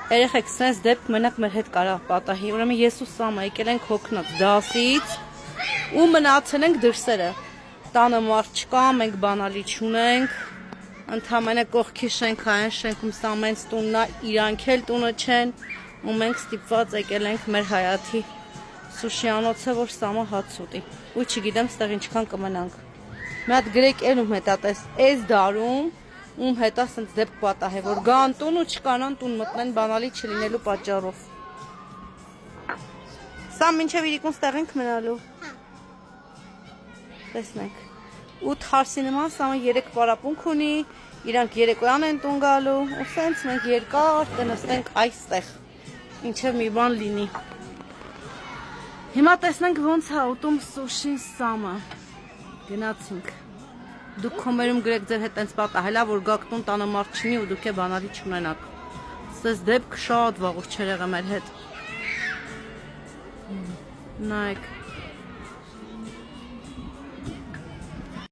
Երեխեք սենց դեպք մենակ մեր հետ կարող պատահի, ուրեմն ես ու Սամը եկել ենք հոգնած դասից ու մնացել ենք դրսերը, տանը մարդ չկա, մենք բանալի չունենք, ընդամենը կողքի շենքային շենքում Սամենց տունն է, իրանք էլ տունը չեն ու մենք ստիպված եկել ենք մեր Հայաթի սուշիանոցը, որ Սամը հաց ուտի ու չգիտեմ ստեղ ինչքան կմնանք։ Մի հատ գրեք էլ ում հետա տես այս դարում ում հետա սենց դեպք պատահ է, որ գան տուն ու չկանան տուն մտնեն բանալի չլինելու պատճառով։ Սամ մինչև իրիկուն ստեղ ենք մնալու։ Տեսնենք։ 8 հարսի նման Սամը 3 պարապունք ունի, իրանք երեկոյան են տուն գալու, ու սենց մենք երկար կնստենք այստեղ, մինչև մի բան լինի։ Հիմա տեսնենք ոնց է ուտում սուշին Սամը։ Գնացինք։ Դուք կոմերում գրեք ձեր հետ տենց պատահելա, որ գաք տուն տանը մարդ չնի ու դուք է բանալի չունենաք։ Սես դեպք շատ վաղուց չեր եղել մեր հետ։ Նայեք։